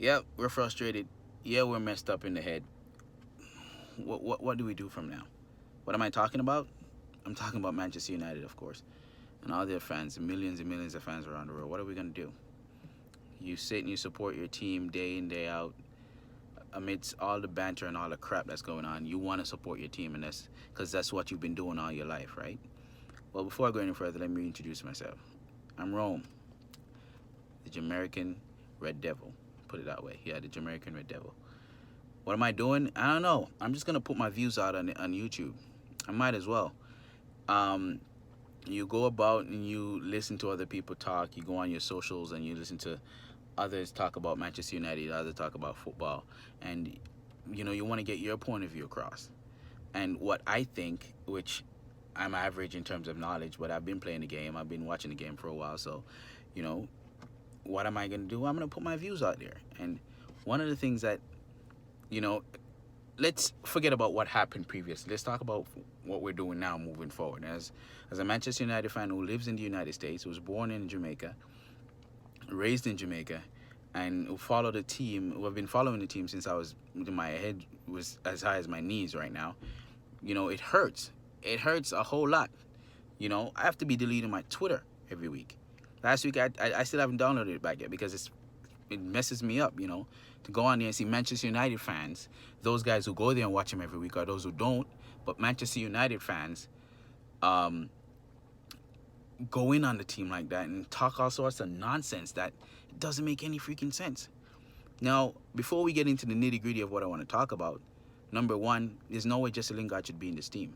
Yeah, we're frustrated. Yeah, we're messed up in the head. What do we do from now? What am I talking about? I'm talking about Manchester United, of course, and all their fans, millions and millions of fans around the world. What are we gonna do? You sit and you support your team day in, day out, amidst all the banter and all the crap that's going on. You want to support your team, and that's because that's what you've been doing all your life, right? Well, before I go any further, let me introduce myself. I'm Rome, the Jamerican Red Devil. Put it that way. Yeah, the Jamerican Red Devil. What am I doing? I don't know. I'm just gonna put my views out on YouTube. I might as well. Um, you go about and you listen to other people talk. You go on your socials and you listen to others talk about Manchester United. Others talk about football, and you want to get your point of view across. And what I think, which I'm average in terms of knowledge, but I've been playing the game. I've been watching the game for a while, so you know what am I gonna do? I'm gonna put my views out there. And one of the things that you know let's forget about what happened previously. Let's talk about what we're doing now moving forward. As a Manchester United fan who lives in the United States, was born in Jamaica, raised in Jamaica, and who followed the team, who have been following the team since my head was as high as my knees right now. It hurts. It hurts a whole lot. I have to be deleting my Twitter every week. Last week I still haven't downloaded it back yet because it messes me up, to go on there and see Manchester United fans, those guys who go there and watch them every week, or those who don't, but Manchester United fans go in on the team like that and talk all sorts of nonsense that doesn't make any freaking sense. Now, before we get into the nitty-gritty of what I want to talk about, number one, there's no way Jesse Lingard should be in this team.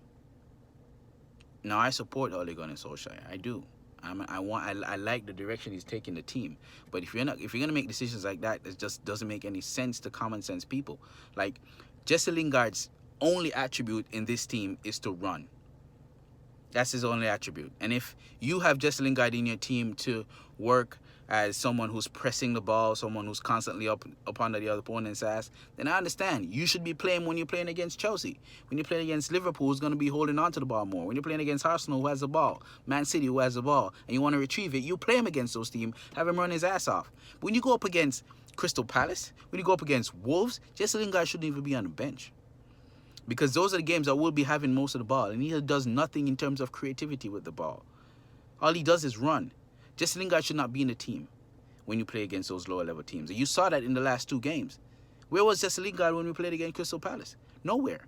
Now, I support Ole Gunnar Solskjaer. I do. I like the direction he's taking the team. But if you're gonna make decisions like that, it just doesn't make any sense to common sense people. Like, Jesse Lingard's only attribute in this team is to run. That's his only attribute. And if you have Jesse Lingard in your team to work as someone who's pressing the ball, someone who's constantly up under the other opponent's ass, then I understand. You should be playing when you're playing against Chelsea. When you're playing against Liverpool, who's going to be holding on to the ball more. When you're playing against Arsenal, who has the ball. Man City, who has the ball. And you want to retrieve it, you play him against those teams, have him run his ass off. When you go up against Crystal Palace, when you go up against Wolves, Jesse Lingard shouldn't even be on the bench. Because those are the games that will be having most of the ball. And he does nothing in terms of creativity with the ball. All he does is run. Jesse Lingard should not be in the team when you play against those lower level teams. And you saw that in the last two games. Where was Jesse Lingard when we played against Crystal Palace? Nowhere.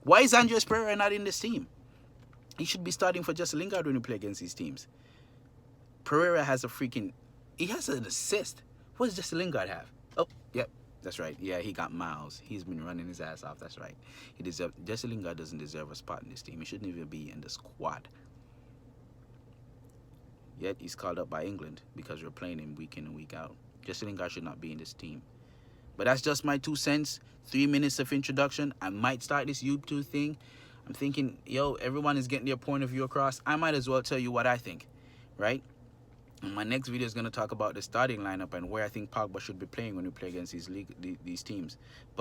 Why is Andres Pereira not in this team? He should be starting for Jesse Lingard when we play against these teams. Pereira has he has an assist. What does Jesse Lingard have? Oh, yep. That's right. Yeah, he got miles. He's been running his ass off. That's right. Jesse Lingard doesn't deserve a spot in this team. He shouldn't even be in the squad. Yet he's called up by England because we're playing him week in and week out. Jesse Lingard should not be in this team. But that's just my 2 cents. 3 minutes of introduction. I might start this YouTube thing. I'm thinking, everyone is getting their point of view across. I might as well tell you what I think, right? And my next video is going to talk about the starting lineup and where I think Pogba should be playing when we play against these teams.